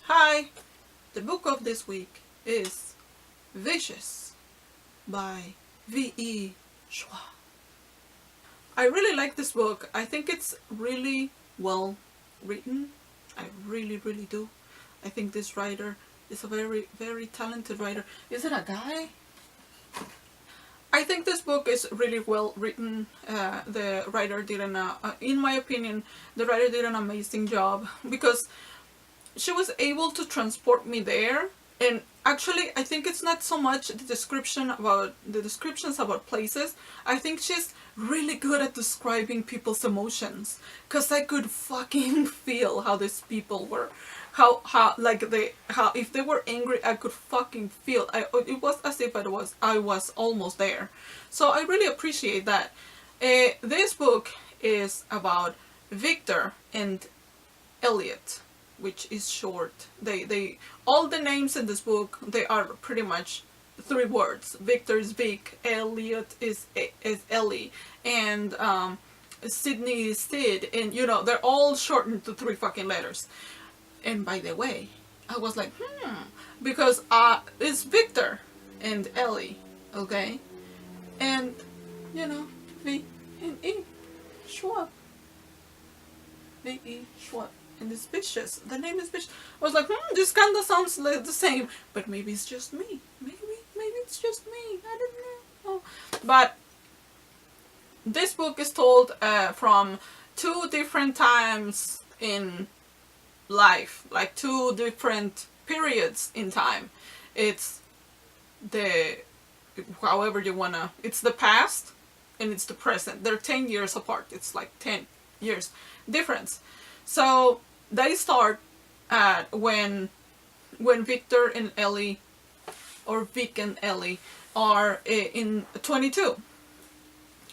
Hi! The book of this week is Vicious by v.e. Schwab. I really like this book. I think it's really well written. I really do. I think this writer is a very talented writer. Is it a guy? I think this book is really well written. The writer did in my opinion, the writer did an amazing job because she was able to transport me there. And actually, I think it's not so much the descriptions about places. I think she's really good at describing people's emotions, because I could fucking feel how these people were, how if they were angry, I could fucking feel. It was as if I was almost there. So I really appreciate that. This book is about Victor and Elliot, which is short. They all the names in this book, they are pretty much 3 words. Victor is Vic, Elliot is Ellie, and Sydney is Sid, and they're all shortened to 3 fucking letters. And by the way, I was like, because it's Victor and Ellie, okay, and V.e. Schwab, V.e. Schwab. And it's vicious. The name is vicious. I was like, this kind of sounds like the same, but maybe it's just me. Maybe it's just me. I don't know. But this book is told from 2 different times in life, like 2 different periods in time. It's however you wanna. It's the past and it's the present. They're 10 years apart. It's like 10 years difference. So they start at when Victor and Ellie, or Vic and Ellie, are in 22.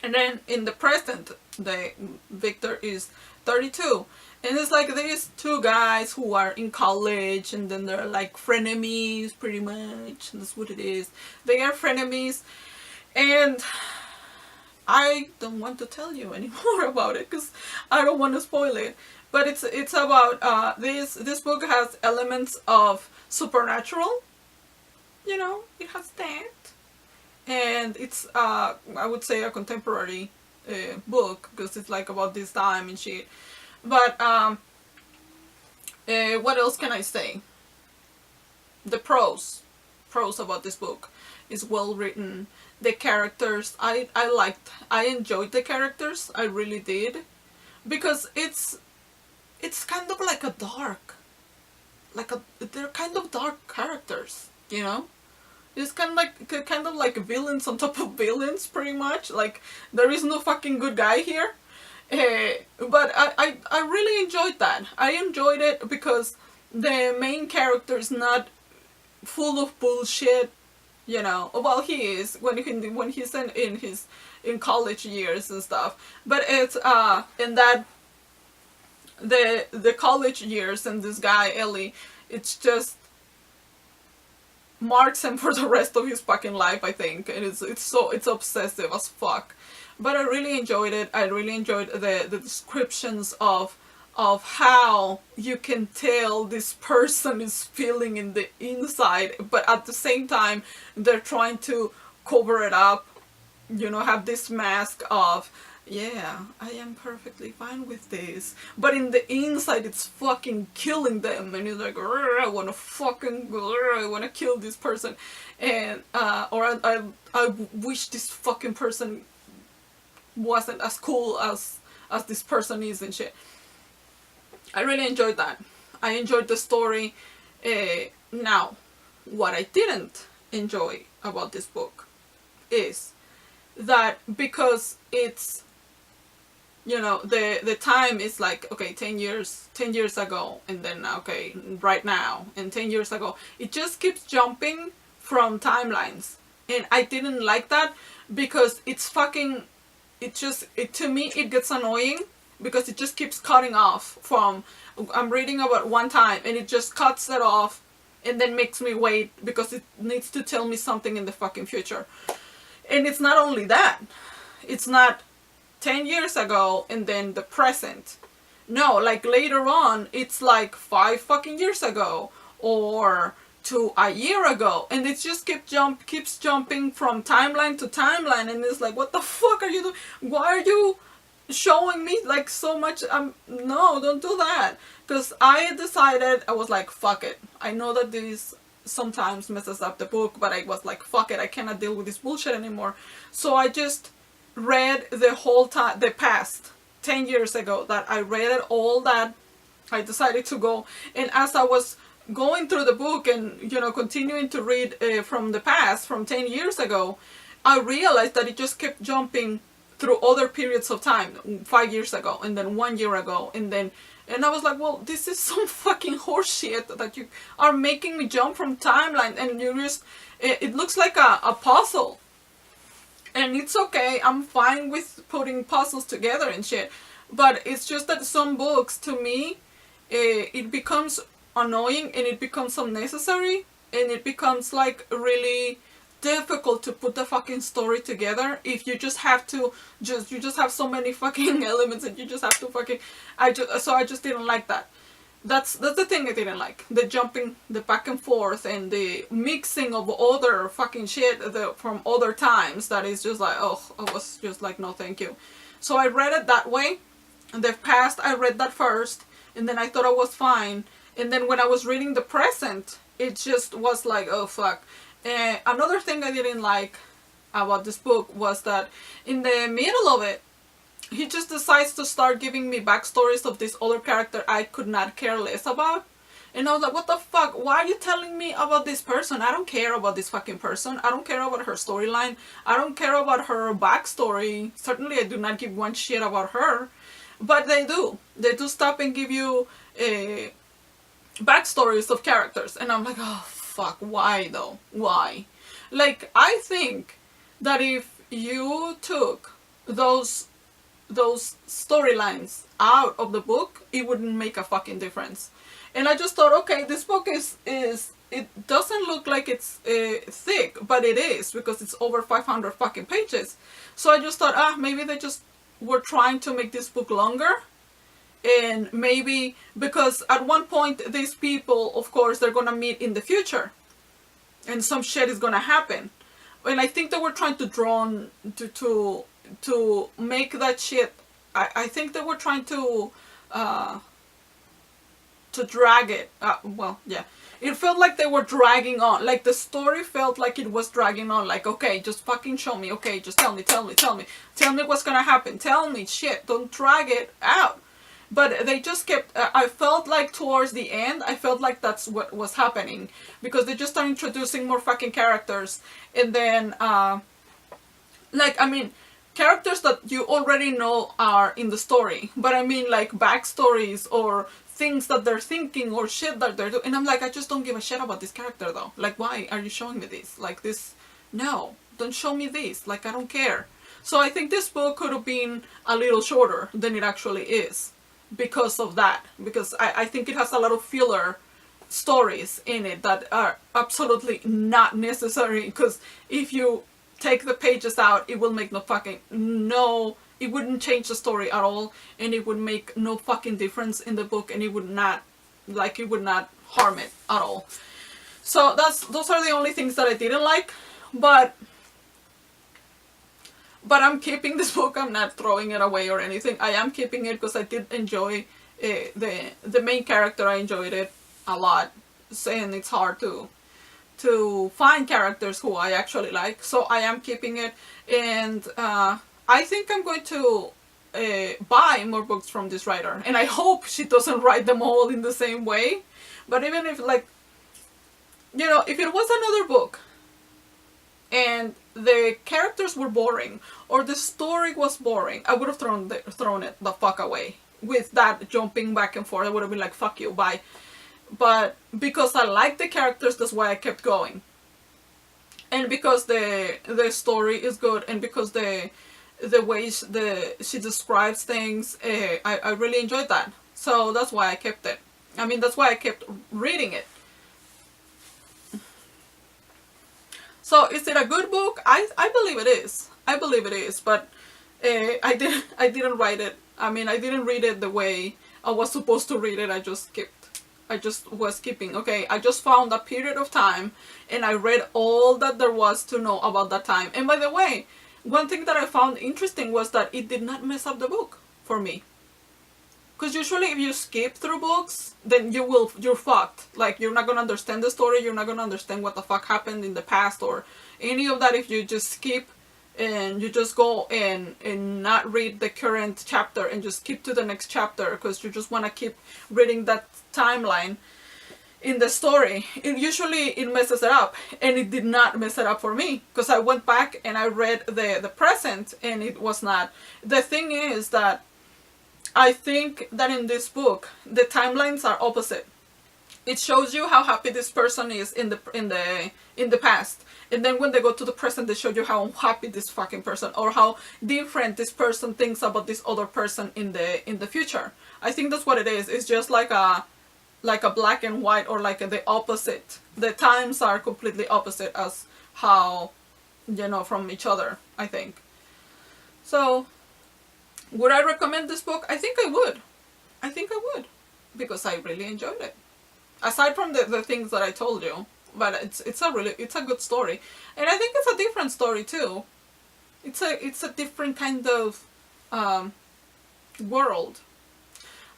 And then in the present, Victor is 32. And it's like these 2 guys who are in college, and then they're like frenemies, pretty much. That's what it is. They are frenemies. And I don't want to tell you anymore about it because I don't want to spoil it. But it's about this book has elements of supernatural. It has that, and it's I would say a contemporary book because it's like about this time and shit. But what else can I say? The prose about this book is well written. The characters, I enjoyed the characters. I really did, because it's kind of like they're kind of dark characters, It's kind of like villains on top of villains, pretty much. Like, there is no fucking good guy here. But I really enjoyed that. I enjoyed it because the main character is not full of bullshit, Well, he is when he's in college years and stuff. But it's in that the college years, and this guy Ellie, it's just marks him for the rest of his fucking life, I think. And it's obsessive as fuck. But I really enjoyed it. I really enjoyed the descriptions of how you can tell this person is feeling in the inside, but at the same time they're trying to cover it up, have this mask of, yeah, I am perfectly fine with this, but in the inside it's fucking killing them, and it's like, I want to kill this person, and or I wish this fucking person wasn't as cool as this person is and shit. I really enjoyed that. I enjoyed the story. Now, what I didn't enjoy about this book is that because it's, the time is like, okay, 10 years ago, and then, okay, right now, and 10 years ago. It just keeps jumping from timelines. And I didn't like that, because it's fucking, to me, it gets annoying, because it just keeps cutting off from, I'm reading about one time, and it just cuts it off, and then makes me wait, because it needs to tell me something in the fucking future. And it's not only that. It's not 10 years ago, and then the present. No, like later on, it's like 5 fucking years ago, or to a year ago, and it just keeps jumping from timeline to timeline, and it's like, what the fuck are you doing? Why are you showing me like so much? No, don't do that. Because I decided, I was like, fuck it. I know that this sometimes messes up the book, but I was like, fuck it, I cannot deal with this bullshit anymore. So I just read the whole time, the past 10 years ago, that I read it all, that I decided to go. And as I was going through the book and, you know, continuing to read from the past, from 10 years ago, I realized that it just kept jumping through other periods of time, 5 years ago, and then 1 year ago, and I was like, well, this is some fucking horseshit that you are making me jump from timeline, and you just, it looks like a puzzle. And it's okay, I'm fine with putting puzzles together and shit. But it's just that some books, to me, it becomes annoying, and it becomes unnecessary, and it becomes like really difficult to put the fucking story together if you just have to you just have so many fucking elements, and you just have to fucking I just didn't like that. That's the thing I didn't like. The jumping, the back and forth, and the mixing of other fucking shit from other times, that is just like, oh, I was just like, no thank you. So I read it that way. In the past, I read that first, and then I thought I was fine. And then when I was reading the present, it just was like, oh fuck. Another thing I didn't like about this book was that in the middle of it, he just decides to start giving me backstories of this other character I could not care less about. And I was like, what the fuck? Why are you telling me about this person? I don't care about this fucking person. I don't care about her storyline. I don't care about her backstory. Certainly I do not give one shit about her. But they do. They do stop and give you backstories of characters. And I'm like, oh fuck, why though? Why? Like, I think that if you took those storylines out of the book, it wouldn't make a fucking difference. And I just thought, okay, this book is it doesn't look like it's thick, but it is, because it's over 500 fucking pages. So I just thought, maybe they just were trying to make this book longer. And maybe because at one point these people, of course, they're gonna meet in the future, and some shit is gonna happen. And I think they were trying to draw on to make that shit. I think they were trying to drag it. Well, yeah. It felt like they were dragging on. Like, the story felt like it was dragging on. Like, okay, just fucking show me. Okay, just tell me. Tell me what's gonna happen. Tell me, shit. Don't drag it out. But they just kept, I felt like towards the end, I felt like that's what was happening. Because they just started introducing more fucking characters. And then, like, I mean, characters that you already know are in the story. But I mean, like, backstories or things that they're thinking or shit that they're doing. And I'm like, I just don't give a shit about this character though. Like, why are you showing me this? Like, this, no, don't show me this. Like, I don't care. So I think this book could have been a little shorter than it actually is. Because of that. Because I think it has a lot of filler stories in it that are absolutely not necessary. Because if you take the pages out, it will make it wouldn't change the story at all, and it would make no fucking difference in the book, and it would not harm it at all. So those are the only things that I didn't like, but I'm keeping this book. I'm not throwing it away or anything. I am keeping it because I did enjoy the main character. I enjoyed it a lot, and it's hard to find characters who I actually like. So I am keeping it, and I think I'm going to buy more books from this writer. And I hope she doesn't write them all in the same way. But even if, like, you know, if it was another book and the characters were boring or the story was boring, I would have thrown it the fuck away. With that jumping back and forth, I would have been like, fuck you, bye. But because I like the characters, that's why I kept going. And because the story is good, and because the way she describes things, I really enjoyed that. So that's why I kept it. I mean, that's why I kept reading it. So is it a good book? I believe it is. I believe it is. But I didn't write it. I mean, I didn't read it the way I was supposed to read it. I just I just was skipping. Okay, I just found a period of time and I read all that there was to know about that time. And by the way, one thing that I found interesting was that it did not mess up the book for me. Because usually if you skip through books, then you're fucked. Like, you're not gonna understand the story, you're not gonna understand what the fuck happened in the past or any of that if you just skip and you just go and not read the current chapter and just skip to the next chapter because you just want to keep reading that timeline in the story. It messes it up, and it did not mess it up for me because I went back and I read the present and it was not. The thing is that I think that in this book the timelines are opposite. It shows you how happy this person is in the past, and then when they go to the present they show you how unhappy this fucking person, or how different this person thinks about this other person in the future. I think that's what it is. It's just like a black and white, or like the opposite. The times are completely opposite as how, from each other, I think. So would I recommend this book? I think I would. Because I really enjoyed it. Aside from the things that I told you, but it's a good story, and I think it's a different story too. It's a different kind of world.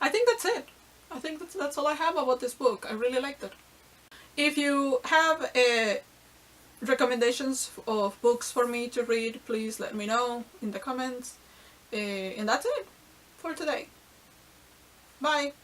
I think that's it. I think that's all I have about this book. I really liked it. If you have recommendations of books for me to read, please let me know in the comments. And that's it for today. Bye.